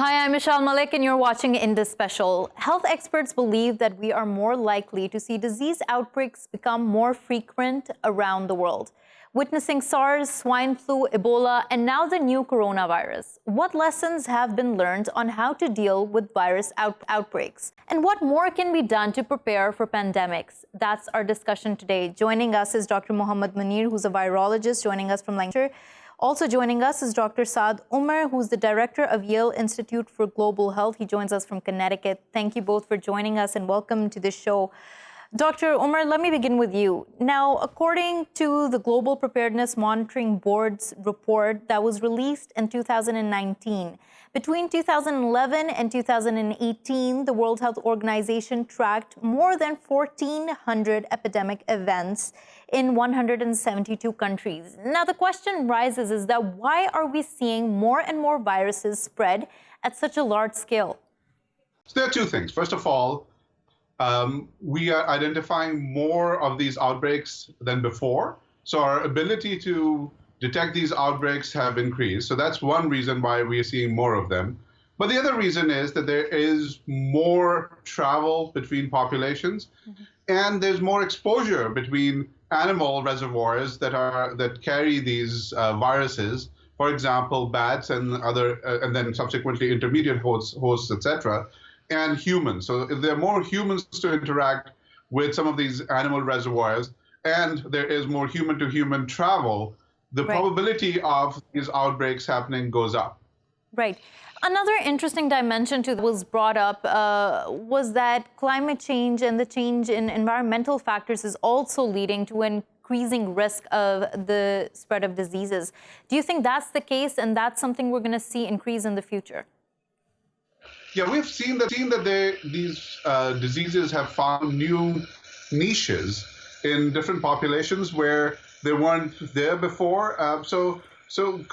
Hi, I'm Meshal Malik, and you're watching Indus Special. Health experts believe that we are more likely to see disease outbreaks become more frequent around the world. Witnessing SARS, swine flu, Ebola, and now the new coronavirus. What lessons have been learned on how to deal with virus outbreaks? And what more can be done to prepare for pandemics? That's our discussion today. Joining us is Dr. Munir, who's a virologist, joining us from Leung. Also joining us is Dr. Saad, Omer, who's the director of Yale Institute for Global Health. He joins us from Connecticut. Thank you both for joining us and welcome to the show. Dr. Omer, let me begin with you. Now, according to the Global Preparedness Monitoring Board's report that was released in 2019, between 2011 and 2018, the World Health Organization tracked more than 1,400 epidemic events in 172 countries. Now, the question rises is that why are we seeing more and more viruses spread at such a large scale? So there are two things. First of all, we are identifying more of these outbreaks than before. So our ability to detect these outbreaks have increased. So that's one reason why we are seeing more of them. But the other reason is that there is more travel between populations, and there's more exposure between animal reservoirs that carry these viruses. For example, bats and and then subsequently intermediate hosts, etc., and humans. So if there are more humans to interact with some of these animal reservoirs, and there is more human-to-human travel, the probability of these outbreaks happening goes up. Right. Another interesting dimension to was brought up was that climate change and the change in environmental factors is also leading to an increasing risk of the spread of diseases. Do you think that's the case, and that's something we're going to see increase in the future? Yeah, we've seen that these diseases have found new niches in different populations where they weren't there before. So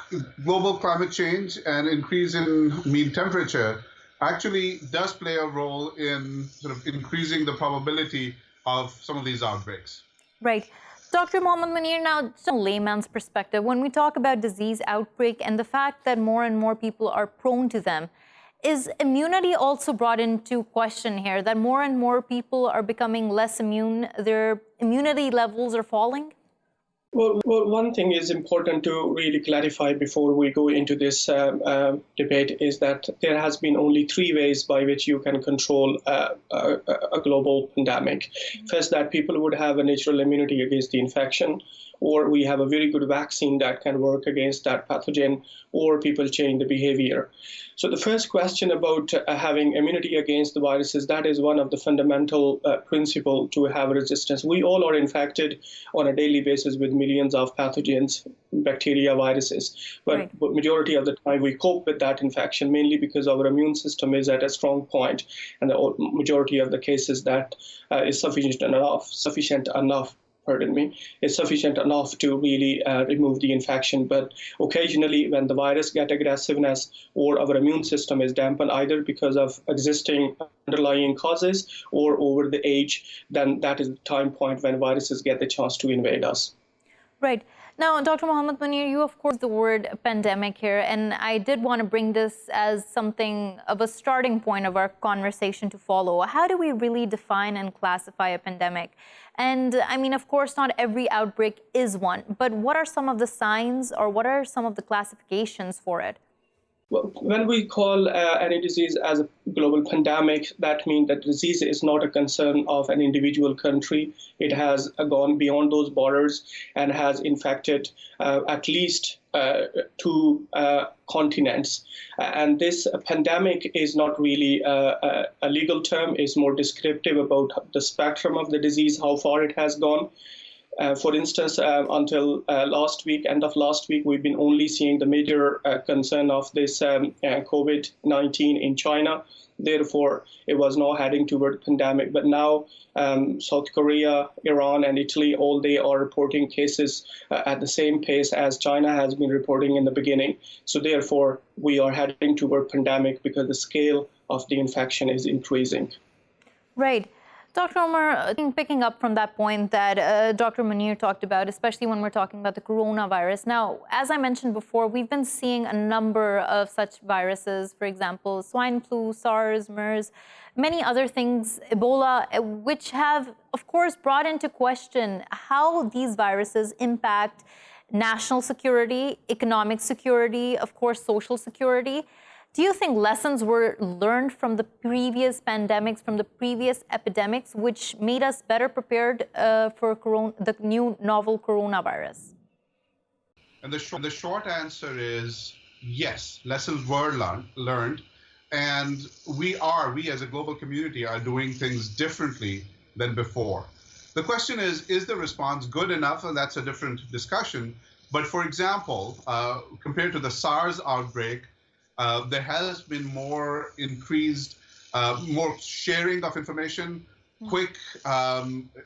global climate change and increase in mean temperature actually does play a role in sort of increasing the probability of some of these outbreaks. Right. Dr. Munir, now, from a layman's perspective, when we talk about disease outbreak and the fact that more and more people are prone to them, is immunity also brought into question here, that more and more people are becoming less immune, their immunity levels are falling? Well, one thing is important to really clarify before we go into this debate is that there has been only three ways by which you can control a global pandemic. First, that people would have a natural immunity against the infection, or we have a very good vaccine that can work against that pathogen, or people change the behavior. So the first question about having immunity against the viruses, that is one of the fundamental principles to have resistance. We all are infected on a daily basis with millions of pathogens, bacteria, viruses. But majority of the time we cope with that infection mainly because our immune system is at a strong point, and the majority of the cases that is sufficient enough is sufficient enough to really remove the infection. But occasionally when the virus gets aggressiveness or our immune system is dampened either because of existing underlying causes or over the age, then that is the time point when viruses get the chance to invade us. Right. Now, Dr. Munir, you, of course, the word pandemic here, and I did want to bring this as something of a starting point of our conversation to follow. How do we really define and classify a pandemic? And I mean, of course, not every outbreak is one, but what are some of the signs or what are some of the classifications for it? Well, when we call any disease as a global pandemic, that means that disease is not a concern of an individual country. It has gone beyond those borders and has infected at least two continents. And this pandemic is not really a legal term. It's more descriptive about the spectrum of the disease, how far it has gone. For instance, until end of last week, we've been only seeing the major concern of this COVID-19 in China. Therefore, it was now heading toward pandemic. But now South Korea, Iran, and Italy, all they are reporting cases at the same pace as China has been reporting in the beginning. So therefore, we are heading toward pandemic because the scale of the infection is increasing. Right. Dr. Omer, I think picking up from that point that Dr. Munir talked about, especially when we're talking about the coronavirus. Now, as I mentioned before, we've been seeing a number of such viruses, for example, swine flu, SARS, MERS, many other things, Ebola, which have, of course, brought into question how these viruses impact national security, economic security, of course, social security. Do you think lessons were learned from the previous pandemics, from the previous epidemics, which made us better prepared for the new novel coronavirus? And the short answer is yes, lessons were learned. And we as a global community, are doing things differently than before. The question is the response good enough? And that's a different discussion. But for example, compared to the SARS outbreak, there has been more increased, more sharing of information, quick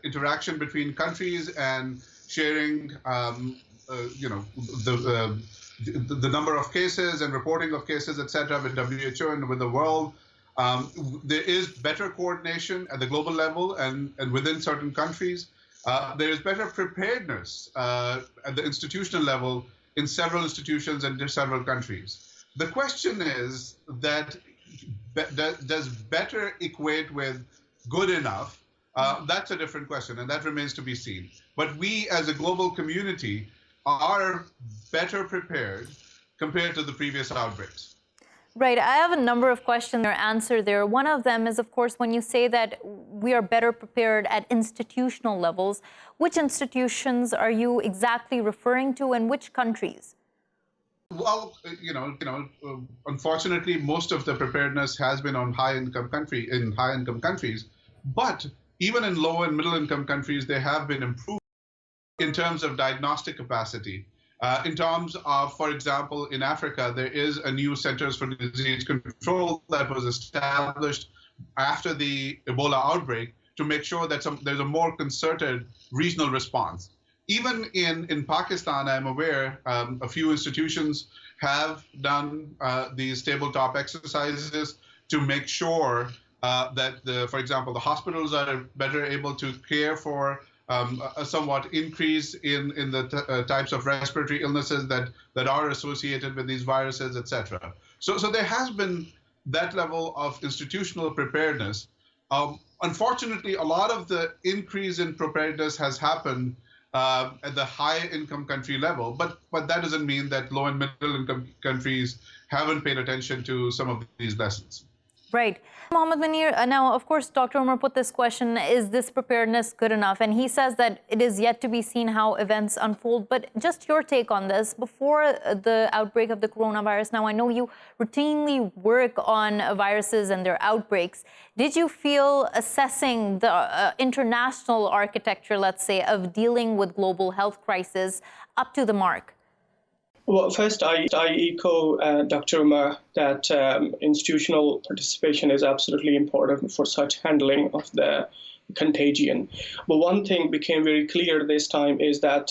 interaction between countries, and sharing, the number of cases and reporting of cases, et cetera, with WHO and with the world. There is better coordination at the global level and within certain countries. There is better preparedness at the institutional level in several institutions and in several countries. The question is that does better equate with good enough? That's a different question, and that remains to be seen. But we as a global community are better prepared compared to the previous outbreaks. Right. I have a number of questions or answer there. One of them is, of course, when you say that we are better prepared at institutional levels, which institutions are you exactly referring to, and which countries? Well, unfortunately, most of the preparedness has been on high-income countries, but even in low and middle-income countries, there have been improvements in terms of diagnostic capacity. In terms of, for example, in Africa, there is a new Centers for Disease Control that was established after the Ebola outbreak to make sure that there's a more concerted regional response. Even in Pakistan, I'm aware a few institutions have done these tabletop exercises to make sure that, for example, the hospitals are better able to care for a somewhat increase in the types of respiratory illnesses that are associated with these viruses, et cetera. So there has been that level of institutional preparedness. Unfortunately, a lot of the increase in preparedness has happened at the high-income country level, but that doesn't mean that low and middle-income countries haven't paid attention to some of these lessons. Right. Mohammed Munir, now, of course, Dr. Omer put this question, is this preparedness good enough? And he says that it is yet to be seen how events unfold. But just your take on this, before the outbreak of the coronavirus, now I know you routinely work on viruses and their outbreaks. Did you feel assessing the international architecture, let's say, of dealing with global health crisis up to the mark? Well, first, I echo Dr. Omer that institutional participation is absolutely important for such handling of the contagion. But one thing became very clear this time is that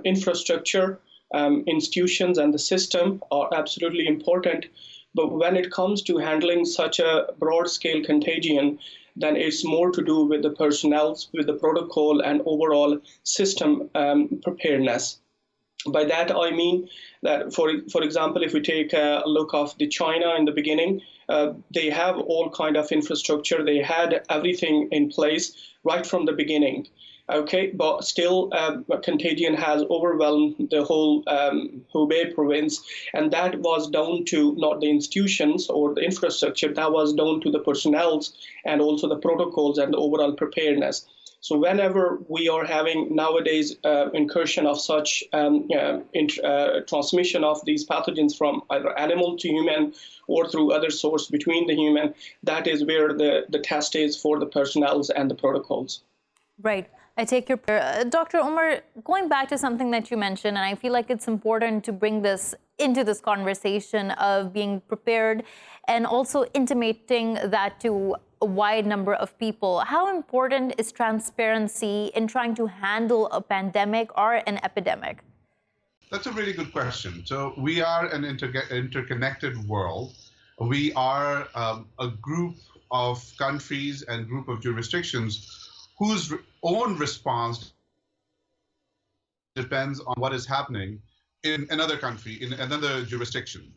infrastructure, institutions, and the system are absolutely important. But when it comes to handling such a broad-scale contagion, then it's more to do with the personnel, with the protocol, and overall system preparedness. By that, I mean that, for example, if we take a look of the China in the beginning, they have all kind of infrastructure. They had everything in place right from the beginning. Okay, but still, contagion has overwhelmed the whole Hubei province, and that was down to not the institutions or the infrastructure. That was down to the personnel and also the protocols and the overall preparedness. So whenever we are having nowadays incursion of such transmission of these pathogens from either animal to human or through other source between the human, that is where the test is for the personnel and the protocols. Right. I take your Dr. Omer, going back to something that you mentioned, and I feel like it's important to bring this into this conversation of being prepared and also intimating that to a wide number of people. How important is transparency in trying to handle a pandemic or an epidemic? That's a really good question. So we are an interconnected world. We are a group of countries and group of jurisdictions whose own response depends on what is happening in another country, in another jurisdiction.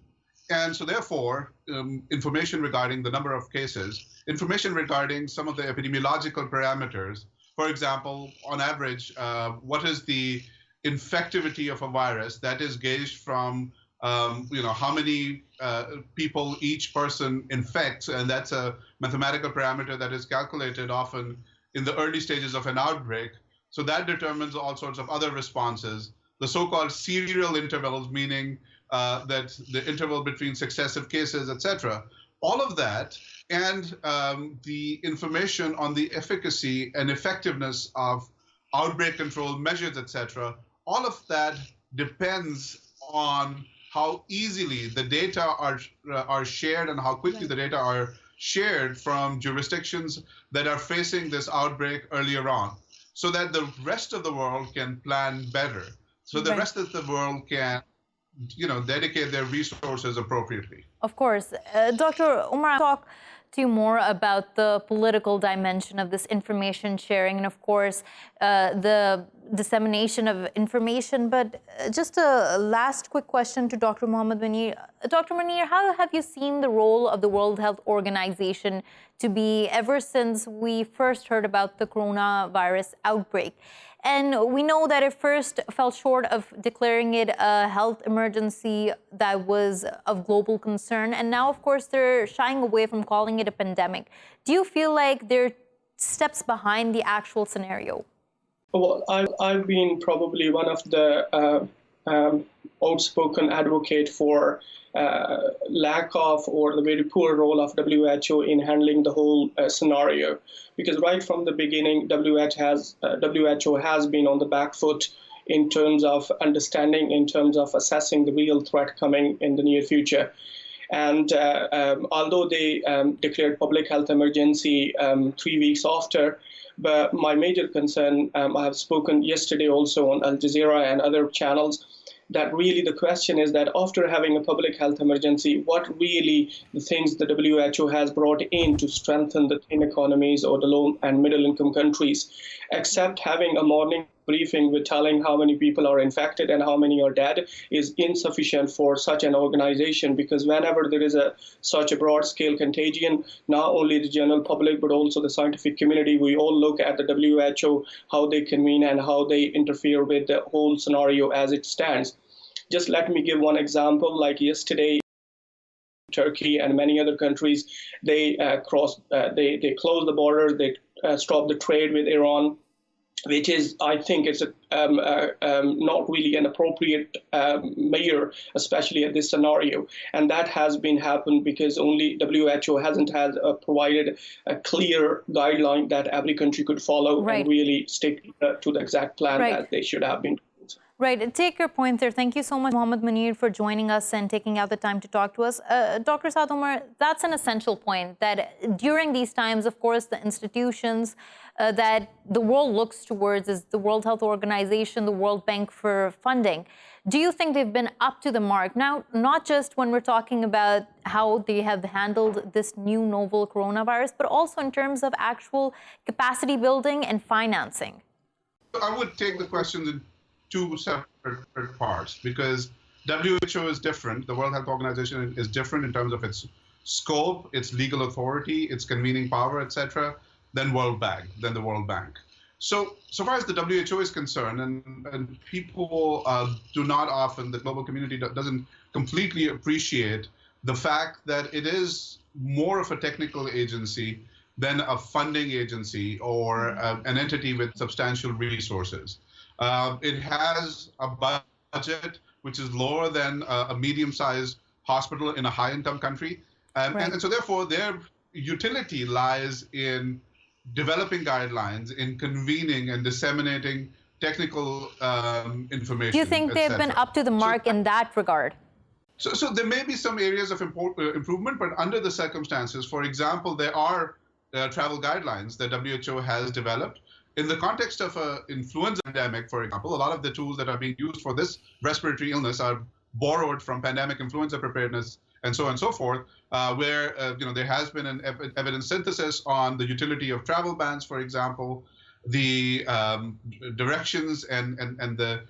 And so therefore, information regarding the number of cases, information regarding some of the epidemiological parameters, for example, on average, what is the infectivity of a virus that is gauged from how many people each person infects, and that's a mathematical parameter that is calculated often in the early stages of an outbreak. So that determines all sorts of other responses. The so-called serial intervals, meaning that the interval between successive cases, etc. All of that, and the information on the efficacy and effectiveness of outbreak control measures, etc. All of that depends on how easily the data are shared and how quickly the data are shared from jurisdictions that are facing this outbreak earlier on, so that the rest of the world can plan better, so the rest of the world can dedicate their resources appropriately. Of course. Dr. Omer, I'll talk to you more about the political dimension of this information sharing and, of course, the dissemination of information. But just a last quick question to Dr. Mohammed Munir. Dr. Munir, how have you seen the role of the World Health Organization to be ever since we first heard about the coronavirus outbreak? And we know that it first fell short of declaring it a health emergency that was of global concern. And now, of course, they're shying away from calling it a pandemic. Do you feel like they're steps behind the actual scenario? Well, I've been probably one of the outspoken advocate for lack of or the very poor role of WHO in handling the whole scenario, because right from the beginning, WHO has been on the back foot in terms of understanding, in terms of assessing the real threat coming in the near future. And although they declared public health emergency 3 weeks after, but my major concern, I have spoken yesterday also on Al Jazeera and other channels, that really the question is that after having a public health emergency, what really the things the WHO has brought in to strengthen the thin economies or the low and middle income countries, except having a morning briefing with telling how many people are infected and how many are dead, is insufficient for such an organization, because whenever there is such a broad scale contagion, not only the general public but also the scientific community, we all look at the WHO, how they convene and how they interfere with the whole scenario as it stands. Just let me give one example. Like yesterday, Turkey and many other countries, they closed the border, they stopped the trade with Iran, which is, I think, it's not really an appropriate measure, especially at this scenario. And that has been happened because only WHO hasn't provided a clear guideline that every country could follow and really stick to the exact plan that they should have been. Right. Take your point there. Thank you so much, Mohammed Munir, for joining us and taking out the time to talk to us. Dr. Saad, Omer, that's an essential point, that during these times, of course, the institutions that the world looks towards is the World Health Organization, the World Bank for funding. Do you think they've been up to the mark? Now, not just when we're talking about how they have handled this new novel coronavirus, but also in terms of actual capacity building and financing? I would take the questions in two separate parts, because WHO is different. The World Health Organization is different in terms of its scope, its legal authority, its convening power, etc., than the World Bank. So far as the WHO is concerned, and people do not often, the global community doesn't completely appreciate the fact that it is more of a technical agency than a funding agency or an entity with substantial resources. It has a budget which is lower than a medium-sized hospital in a high-income country. And so therefore, their utility lies in developing guidelines, in convening and disseminating technical information. Do you think they've been up to the mark in that regard? So there may be some areas of improvement, but under the circumstances, for example, there are travel guidelines that WHO has developed. In the context of an influenza pandemic, for example, a lot of the tools that are being used for this respiratory illness are borrowed from pandemic influenza preparedness and so on and so forth, where there has been an evidence synthesis on the utility of travel bans, for example, the directions and the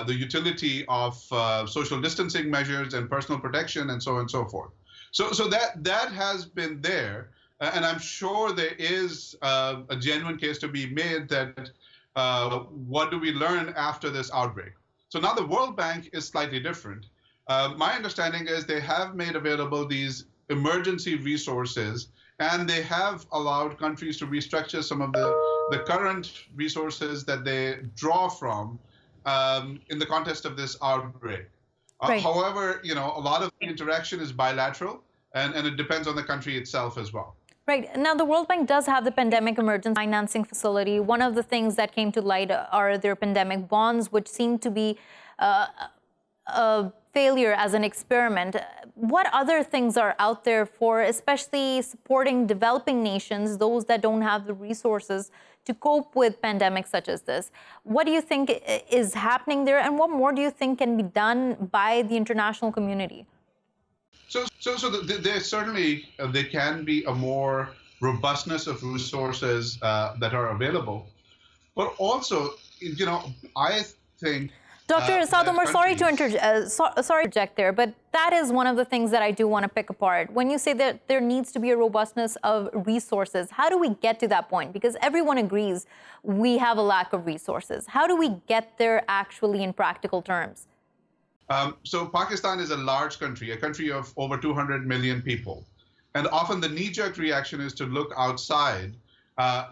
utility of social distancing measures and personal protection and so on and so forth. So that has been there, and I'm sure there is a genuine case to be made that what do we learn after this outbreak? So now the World Bank is slightly different. My understanding is they have made available these emergency resources, and they have allowed countries to restructure some of the current resources that they draw from in the context of this outbreak. Right. However, a lot of the interaction is bilateral, and it depends on the country itself as well. Right. Now, the World Bank does have the Pandemic Emergency Financing Facility. One of the things that came to light are their pandemic bonds, which seem to be a failure as an experiment. What other things are out there for especially supporting developing nations, those that don't have the resources to cope with pandemics such as this? What do you think is happening there, and what more do you think can be done by the international community? So there certainly there can be a more robustness of resources that are available, but also, I think. Dr. Saad, Omer, sorry to interject there, but that is one of the things that I do want to pick apart. When you say that there needs to be a robustness of resources, how do we get to that point? Because everyone agrees we have a lack of resources. How do we get there actually in practical terms? So Pakistan is a large country, a country of over 200 million people. And often the knee-jerk reaction is to look outside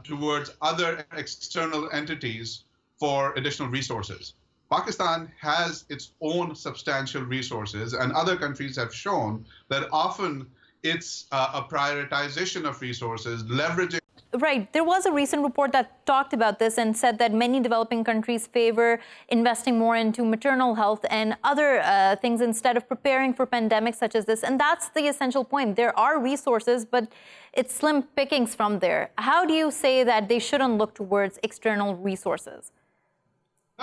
towards other external entities for additional resources. Pakistan has its own substantial resources, and other countries have shown that often it's a prioritization of resources, leveraging. Right. There was a recent report that talked about this and said that many developing countries favor investing more into maternal health and other things instead of preparing for pandemics such as this. And that's the essential point. There are resources, but it's slim pickings from there. How do you say that they shouldn't look towards external resources?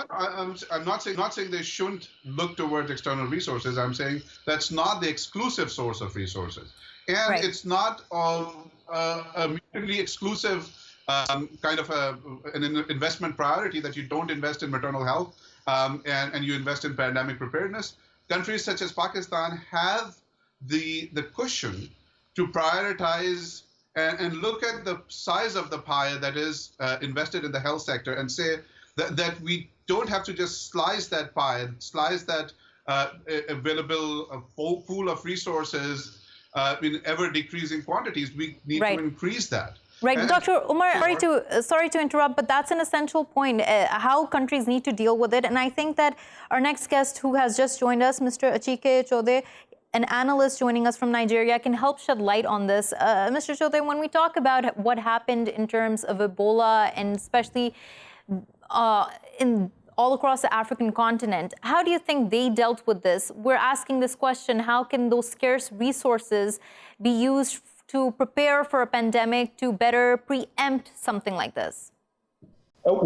I'm not saying they shouldn't look towards external resources. I'm saying that's not the exclusive source of resources. And right. It's not a mutually exclusive kind of an investment priority that you don't invest in maternal health and you invest in pandemic preparedness. Countries such as Pakistan have the cushion to prioritize and look at the size of the pie that is invested in the health sector and say that we don't have to just slice that pie, slice that available pool of resources in ever-decreasing quantities. We need right. to increase that. Right, and Dr. Omer, sorry to interrupt, but that's an essential point, how countries need to deal with it. And I think that our next guest who has just joined us, Mr. Achike Chude, an analyst joining us from Nigeria, can help shed light on this. Mr. Chude, when we talk about what happened in terms of Ebola, and especially in all across the African continent, how do you think they dealt with this? We're asking this question, how can those scarce resources be used to prepare for a pandemic to better preempt something like this? Of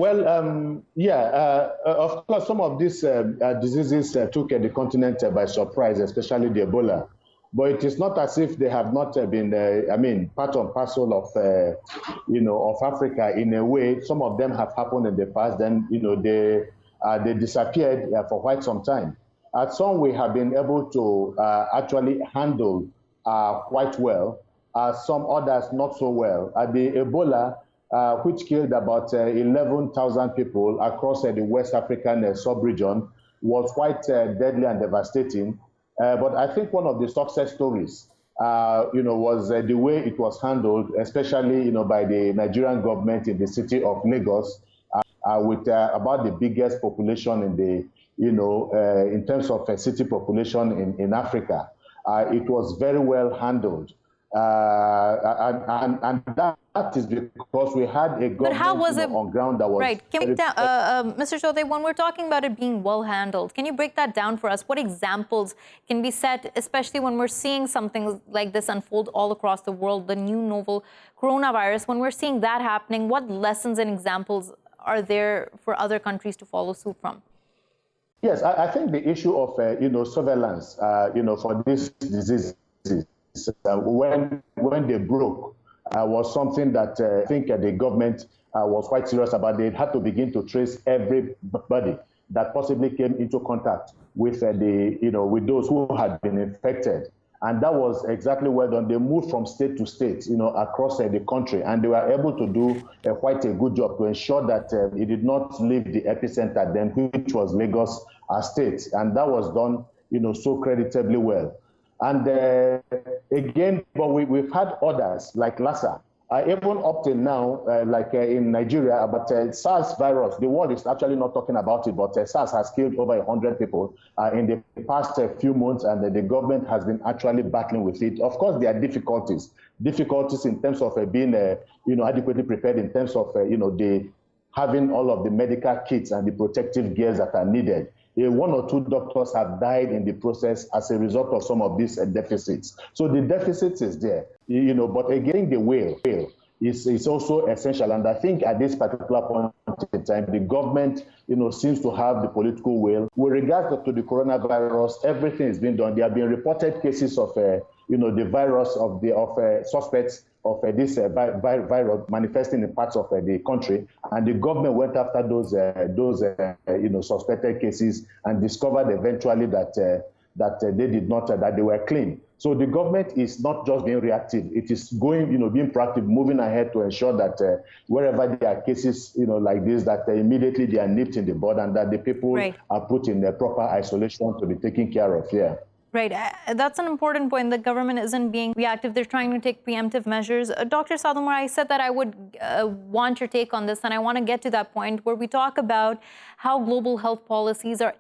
course, some of these diseases took the continent by surprise, especially the Ebola. But it is not as if they have not been, part and parcel of, of Africa in a way. Some of them have happened in the past. Then, they disappeared for quite some time. Some we have been able to actually handle quite well. Some others not so well. The Ebola, which killed about 11,000 people across the West African sub-region, was quite deadly and devastating. But I think one of the success stories, was the way it was handled, especially, by the Nigerian government in the city of Lagos, with about the biggest population in the, in terms of city population in Africa. It was very well handled. And that is because we had a government on ground that was right. Can we Mr. Chude, when we're talking about it being well handled, can you break that down for us? What examples can be set, especially when we're seeing something like this unfold all across the world, the new novel coronavirus? When we're seeing that happening, what lessons and examples are there for other countries to follow suit from? Yes, I think the issue of surveillance, for this disease when they broke was something that I think the government was quite serious about. They had to begin to trace everybody that possibly came into contact with with those who had been infected. And that was exactly well done. They moved from state to state, across the country, and they were able to do quite a good job to ensure that it did not leave the epicenter then, which was Lagos State. And that was done, so creditably well. And again, but we've had others like Lassa. Even up till now, in Nigeria, but SARS virus, the world is actually not talking about it, but SARS has killed over 100 people in the past few months, and the government has been actually battling with it. Of course, there are difficulties in terms of being, adequately prepared, in terms of, having all of the medical kits and the protective gears that are needed. One or two doctors have died in the process as a result of some of these deficits. So the deficit is there, but again, the will is also essential. And I think at this particular point in time, the government, seems to have the political will. With regards to the coronavirus, everything is being done. There have been reported cases of, the virus of suspects of this virus manifesting in parts of the country, and the government went after those suspected cases and discovered eventually that they did not, that they were clean. So the government is not just being reactive; it is going, being proactive, moving ahead to ensure that wherever there are cases, like this, that immediately they are nipped in the bud and that the people are put in proper isolation to be taken care of. Yeah. Right. That's an important point. The government isn't being reactive. They're trying to take preemptive measures. Dr. Saad, I said that I would want your take on this, and I want to get to that point where we talk about how global health policies are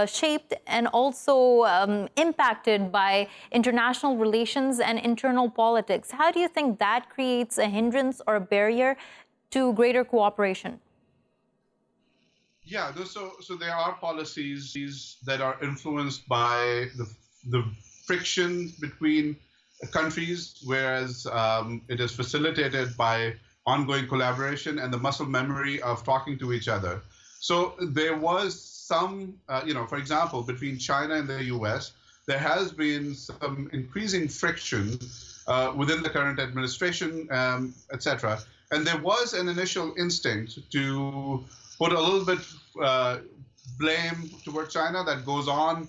shaped and also impacted by international relations and internal politics. How do you think that creates a hindrance or a barrier to greater cooperation? Yeah, so there are policies that are influenced by the friction between countries, whereas it is facilitated by ongoing collaboration and the muscle memory of talking to each other. So there was some, for example, between China and the US, there has been some increasing friction within the current administration, etc. And there was an initial instinct to put a little bit blame toward China that goes on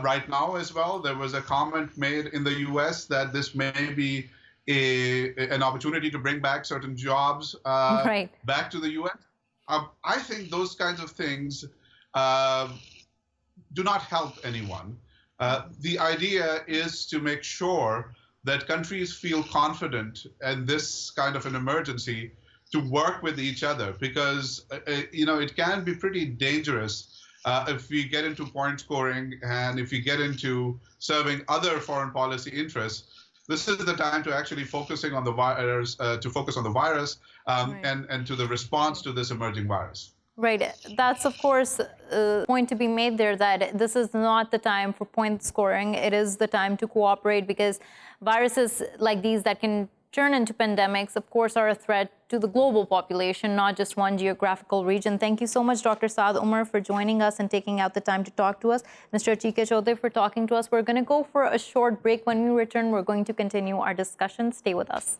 right now as well. There was a comment made in the US that this may be an opportunity to bring back certain jobs back to the US. I think those kinds of things do not help anyone. The idea is to make sure that countries feel confident in this kind of an emergency to work with each other, because it can be pretty dangerous if we get into point scoring and if we get into serving other foreign policy interests. This is the time to actually focusing on the virus, and to the response to this emerging virus. Right. That's, of course, a point to be made there, that this is not the time for point scoring. It is the time to cooperate, because viruses like these that can turn into pandemics, of course, are a threat to the global population, not just one geographical region. Thank you so much, Dr. Saad Omer, for joining us and taking out the time to talk to us. Mr. Achike Chude for talking to us. We're going to go for a short break. When we return, we're going to continue our discussion. Stay with us.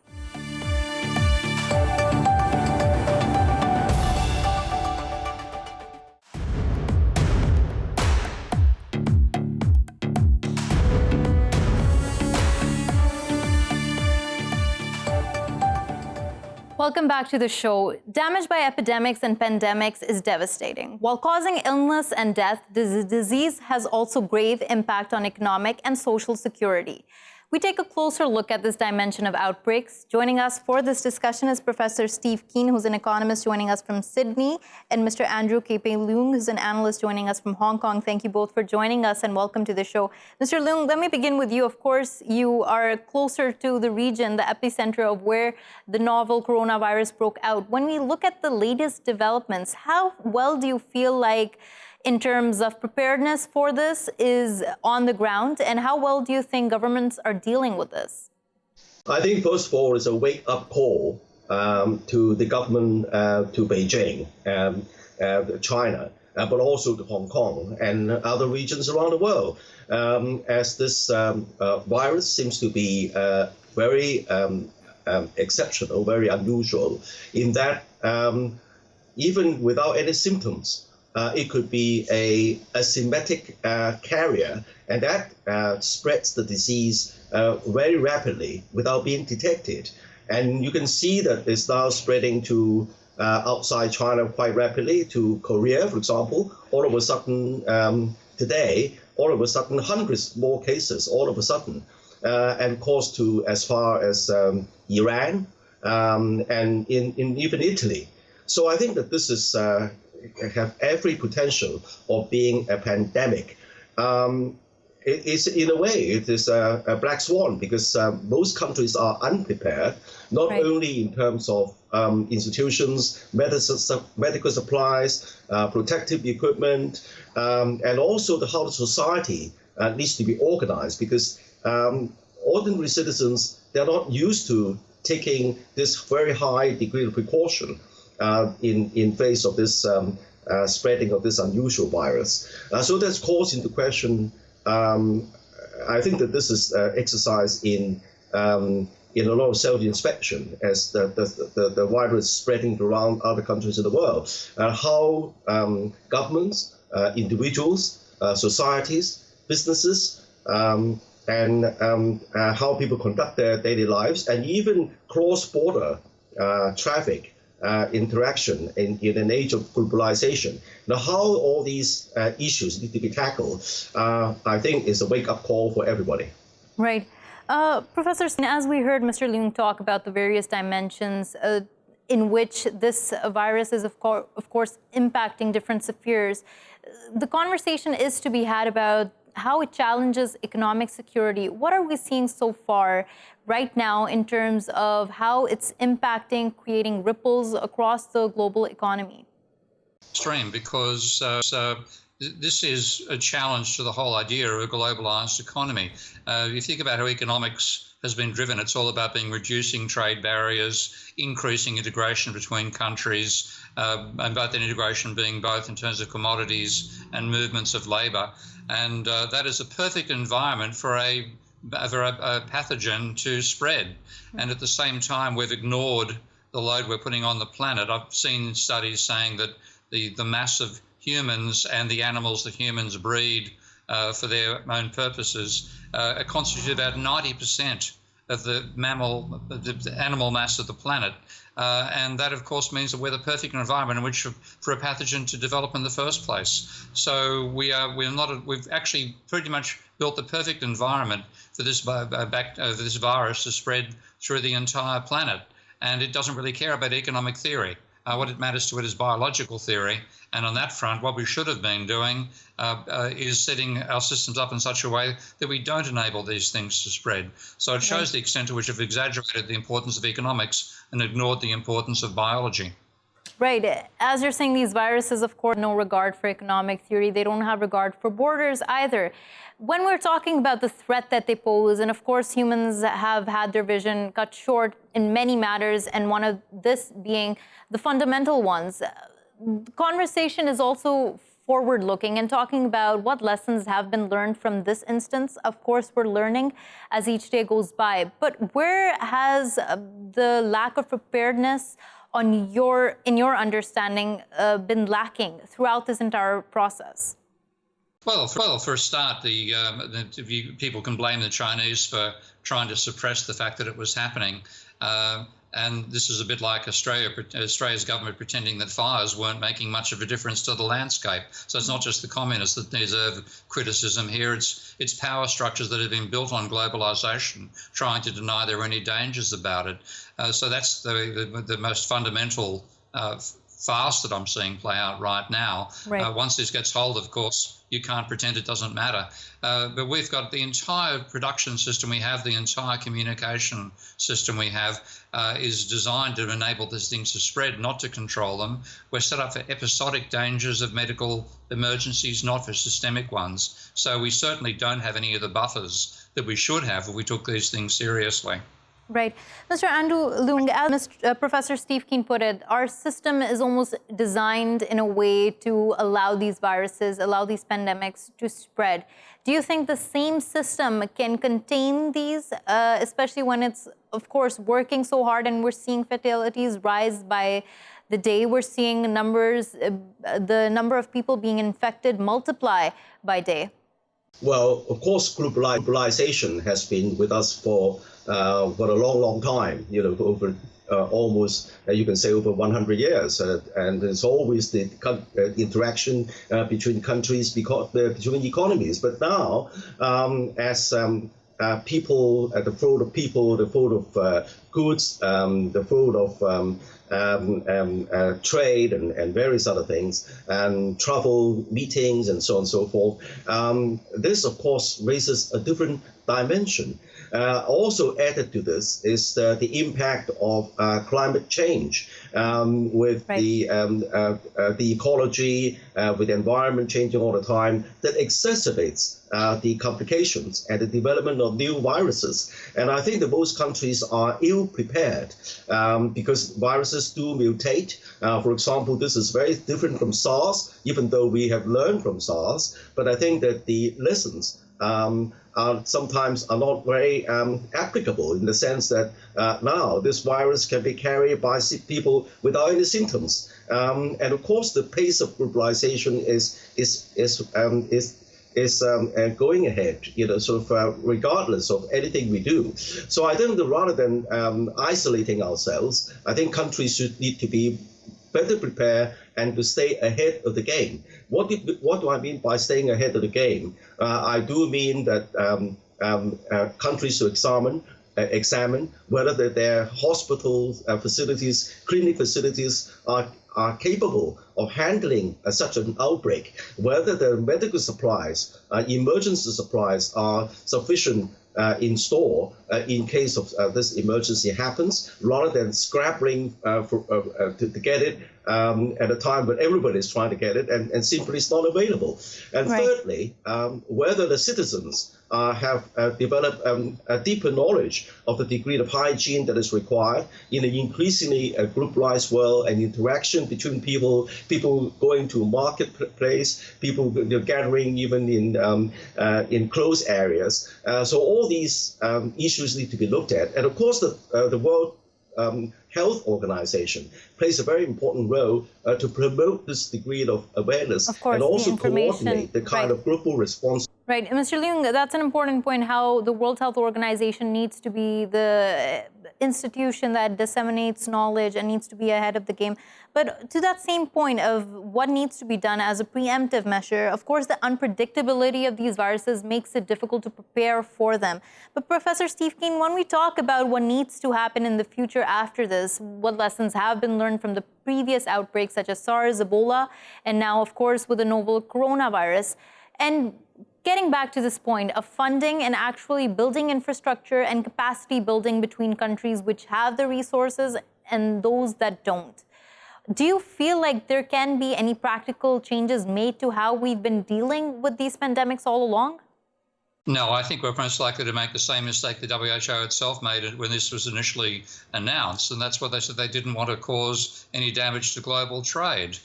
Welcome back to the show. Damage by epidemics and pandemics is devastating. While causing illness and death, the disease has also grave impact on economic and social security. We take a closer look at this dimension of outbreaks. Joining us for this discussion is Professor Steve Keen, who's an economist joining us from Sydney, and Mr. Andrew Leung, who's an analyst joining us from Hong Kong. Thank you both for joining us and welcome to the show. Mr. Leung, let me begin with you. Of course, you are closer to the region, the epicenter of where the novel coronavirus broke out. When we look at the latest developments, how well do you feel like in terms of preparedness for this is on the ground, and how well do you think governments are dealing with this? I think first of all, it's a wake-up call to the government, to Beijing and China, but also to Hong Kong and other regions around the world, as this virus seems to be very exceptional, very unusual, in that even without any symptoms, it could be a asymptomatic carrier, and that spreads the disease very rapidly without being detected. And you can see that it's now spreading to outside China quite rapidly, to Korea, for example. All of a sudden, today, all of a sudden, hundreds more cases, all of a sudden, and of course to as far as Iran and in even Italy. So I think that this is have every potential of being a pandemic. It's in a way, it is a black swan, because most countries are unprepared, not only in terms of institutions, medical supplies, protective equipment, and also how the society needs to be organized, because ordinary citizens, they're not used to taking this very high degree of precaution in face of this spreading of this unusual virus. So that's calls into question. I think that this is exercise in a lot of self-inspection as the virus spreading around other countries in the world. How governments, individuals, societies, businesses, and how people conduct their daily lives, and even cross-border traffic interaction in an age of globalization. Now, how all these issues need to be tackled, I think, is a wake-up call for everybody. Right. Professor, as we heard Mr. Leung talk about the various dimensions in which this virus is, of course, impacting different spheres, the conversation is to be had about how it challenges economic security. What are we seeing so far right now in terms of how it's impacting, creating ripples across the global economy? Extreme, because this is a challenge to the whole idea of a globalized economy. If you think about how economics has been driven, it's all about reducing trade barriers, increasing integration between countries, and both that integration being both in terms of commodities and movements of labor. And that is a perfect environment for a pathogen to spread. And at the same time, we've ignored the load we're putting on the planet. I've seen studies saying that the mass of humans and the animals that humans breed for their own purposes constitute about 90% of the animal mass of the planet. And that, of course, means that we're the perfect environment in which for a pathogen to develop in the first place. So we've actually pretty much built the perfect environment for this virus to spread through the entire planet. And it doesn't really care about economic theory. What it matters to it is biological theory. And on that front, what we should have been doing is setting our systems up in such a way that we don't enable these things to spread. So it shows the extent to which we've exaggerated the importance of economics and ignored the importance of biology. Right. As you're saying, these viruses, of course, no regard for economic theory. They don't have regard for borders either. When we're talking about the threat that they pose, and of course, humans have had their vision cut short in many matters, and one of this being the fundamental ones. The conversation is also forward-looking and talking about what lessons have been learned from this instance. Of course, we're learning as each day goes by. But where has the lack of preparedness in your understanding been lacking throughout this entire process? Well, for a start, people can blame the Chinese for trying to suppress the fact that it was happening. And this is a bit like Australia's government pretending that fires weren't making much of a difference to the landscape. So it's not just the communists that deserve criticism here. It's power structures that have been built on globalization, trying to deny there are any dangers about it. So that's the most fundamental farce that I'm seeing play out right now. Right. Once this gets hold, of course, you can't pretend it doesn't matter. But we've got the entire production system we have, the entire communication system we have is designed to enable these things to spread, not to control them. We're set up for episodic dangers of medical emergencies, not for systemic ones. So we certainly don't have any of the buffers that we should have if we took these things seriously. Right. Mr. Andrew Leung, as Professor Steve Keen put it, our system is almost designed in a way to allow these viruses, allow these pandemics to spread. Do you think the same system can contain these, especially when it's, of course, working so hard and we're seeing fatalities rise by the day? We're seeing numbers, the number of people being infected multiply by day. Well, of course, globalization has been with us for a long, long time, over almost, you can say, over 100 years. And there's always the interaction between countries, between economies. But now, as people, the flow of people, the flow of goods, the flow of trade and various other things, and travel, meetings, and so on and so forth. This, of course, raises a different dimension. Also added to this is the impact of climate change with the ecology, with the environment changing all the time, that exacerbates the complications and the development of new viruses. And I think that most countries are ill-prepared because viruses do mutate. For example, this is very different from SARS, even though we have learned from SARS. But I think that the lessons sometimes are not very applicable, in the sense that now this virus can be carried by people without any symptoms. And of course, the pace of globalization is going ahead, sort of regardless of anything we do. So I think that rather than isolating ourselves, I think countries should need to be better prepared and to stay ahead of the game. What do I mean by staying ahead of the game? I do mean that countries should examine whether their hospital facilities, clinic facilities are capable of handling such an outbreak, whether the medical supplies, emergency supplies are sufficient in store in case of this emergency happens, rather than scrabbling to get it at a time when everybody is trying to get it and simply it's not available. And thirdly, whether the citizens have developed a deeper knowledge of the degree of hygiene that is required in an increasingly globalized world, and interaction between people going to a marketplace, people gathering even in closed areas. So all these issues need to be looked at. And of course, the World Health Organization plays a very important role to promote this degree of awareness, and also coordinate the kind of global response. Right. Mr. Leung, that's an important point, how the World Health Organization needs to be the institution that disseminates knowledge and needs to be ahead of the game. But to that same point of what needs to be done as a preemptive measure, of course, the unpredictability of these viruses makes it difficult to prepare for them. But Professor Steve Keen, when we talk about what needs to happen in the future after this, what lessons have been learned from the previous outbreaks such as SARS, Ebola, and now, of course, with the novel coronavirus, and getting back to this point of funding and actually building infrastructure and capacity building between countries which have the resources and those that don't, do you feel like there can be any practical changes made to how we've been dealing with these pandemics all along? No, I think we're most likely to make the same mistake the WHO itself made when this was initially announced, and that's what they said. They didn't want to cause any damage to global trade.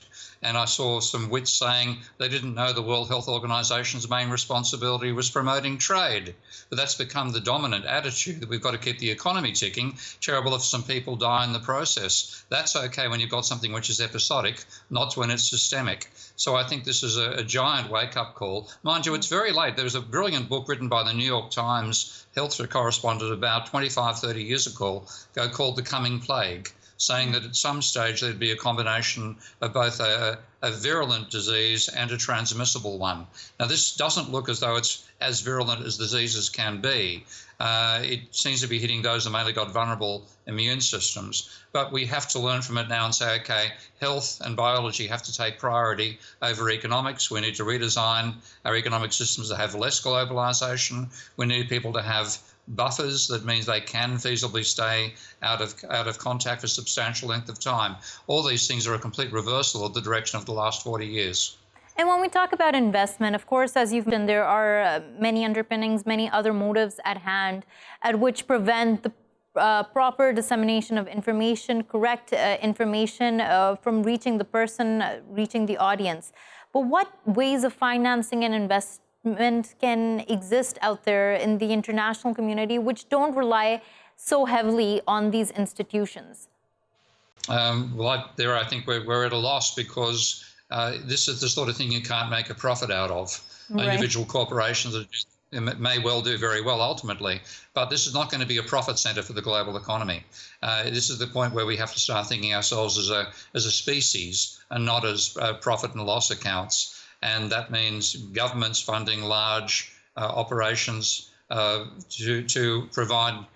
And I saw some wits saying they didn't know the World Health Organization's main responsibility was promoting trade. But that's become the dominant attitude, that we've got to keep the economy ticking. Terrible if some people die in the process. That's okay when you've got something which is episodic, not when it's systemic. So I think this is a giant wake-up call. Mind you, it's very late. There was a brilliant book written by the New York Times health correspondent about 25, 30 years ago called The Coming Plague, saying that at some stage there'd be a combination of both a virulent disease and a transmissible one. Now, this doesn't look as though it's as virulent as diseases can be. It seems to be hitting those that mainly got vulnerable immune systems. But we have to learn from it now and say, okay, health and biology have to take priority over economics. We need to redesign our economic systems to have less globalization. We need people to have buffers. That means they can feasibly stay out of contact for a substantial length of time. All these things are a complete reversal of the direction of the last 40 years. And when we talk about investment, of course, as you've mentioned, there are many underpinnings, many other motives at hand at which prevent the proper dissemination of information, correct information from reaching the person, reaching the audience. But what ways of financing and investment can exist out there in the international community which don't rely so heavily on these institutions? I think we're at a loss because this is the sort of thing you can't make a profit out of. Right. Individual corporations may well do very well ultimately, but this is not going to be a profit center for the global economy. This is the point where we have to start thinking ourselves as a species and not as profit and loss accounts. And that means governments funding large operations to provide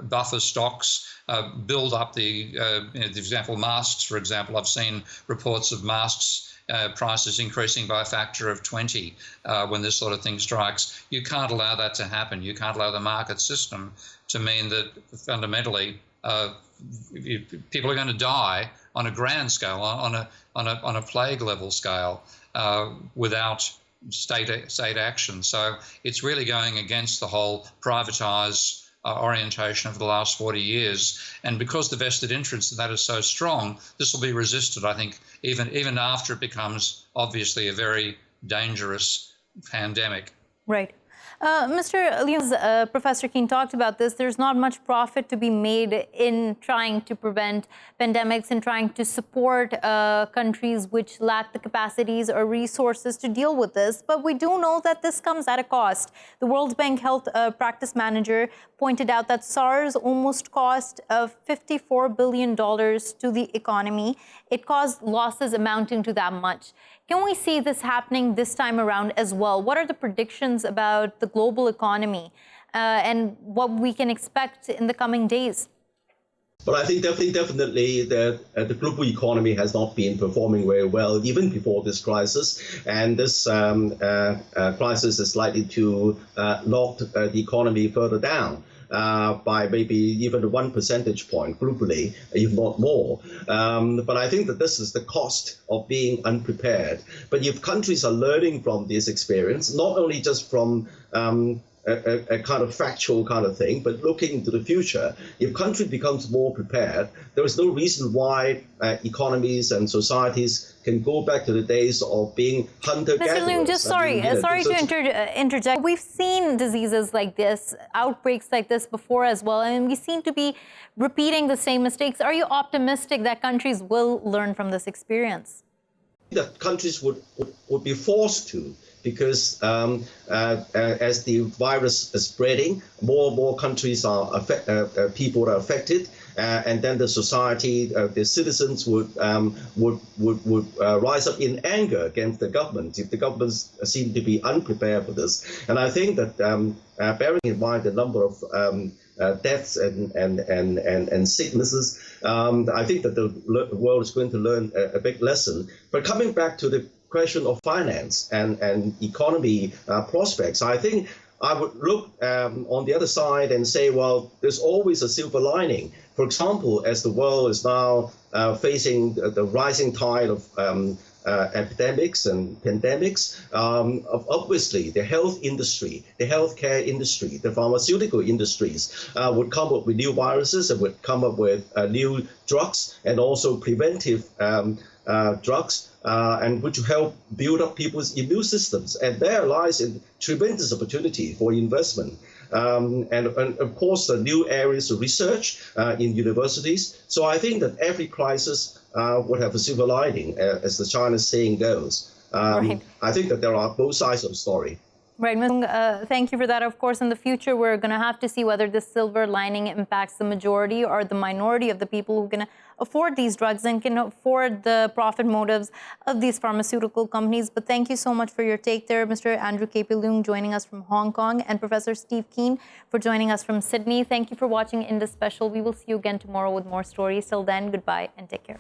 buffer stocks, build up the example, masks, for example. I've seen reports of masks prices increasing by a factor of 20 when this sort of thing strikes. You can't allow that to happen. You can't allow the market system to mean that fundamentally people are going to die on a grand scale, on a plague level scale, without state action. So it's really going against the whole privatized orientation of the last 40 years. And because the vested interest in that is so strong, this will be resisted, I think, even after it becomes obviously a very dangerous pandemic. Right. Mr. Leung, Professor Keane talked about this. There's not much profit to be made in trying to prevent pandemics and trying to support countries which lack the capacities or resources to deal with this. But we do know that this comes at a cost. The World Bank Health Practice Manager pointed out that SARS almost cost $54 billion to the economy. It caused losses amounting to that much. Can we see this happening this time around as well? What are the predictions about the global economy and what we can expect in the coming days? Well, I think definitely that the global economy has not been performing very well even before this crisis, and this crisis is likely to knock the economy further down by maybe even 1 percentage point globally, if not more. But I think that this is the cost of being unprepared. But if countries are learning from this experience, not only just from a kind of factual kind of thing, but looking into the future, if country becomes more prepared, there is no reason why economies and societies can go back to the days of being hunter-gatherers. Mr. Leung, just sorry to interject. We've seen diseases like this, outbreaks like this before as well, and we seem to be repeating the same mistakes. Are you optimistic that countries will learn from this experience? That countries would be forced to, because as the virus is spreading, more and more countries people are affected, and then the society, the citizens would rise up in anger against the government if the governments seem to be unprepared for this. And I think that bearing in mind the number of deaths and sicknesses, I think that the world is going to learn a big lesson. But coming back to the question of finance and economy prospects, I think I would look on the other side and say, well, there's always a silver lining. For example, as the world is now facing the rising tide of epidemics and pandemics, obviously the health industry, the healthcare industry, the pharmaceutical industries would come up with new viruses and would come up with new drugs and also preventive drugs, and which help build up people's immune systems. And there lies a tremendous opportunity for investment. And of course, the new areas of research in universities. So I think that every crisis would have a silver lining, as the Chinese saying goes. Right. I think that there are both sides of the story. Right, thank you for that. Of course, in the future, we're going to have to see whether this silver lining impacts the majority or the minority of the people who can afford these drugs and can afford the profit motives of these pharmaceutical companies. But thank you so much for your take there, Mr. Andrew K. P. Leung, joining us from Hong Kong, and Professor Steve Keane for joining us from Sydney. Thank you for watching Indus Special. We will see you again tomorrow with more stories. Till then, goodbye and take care.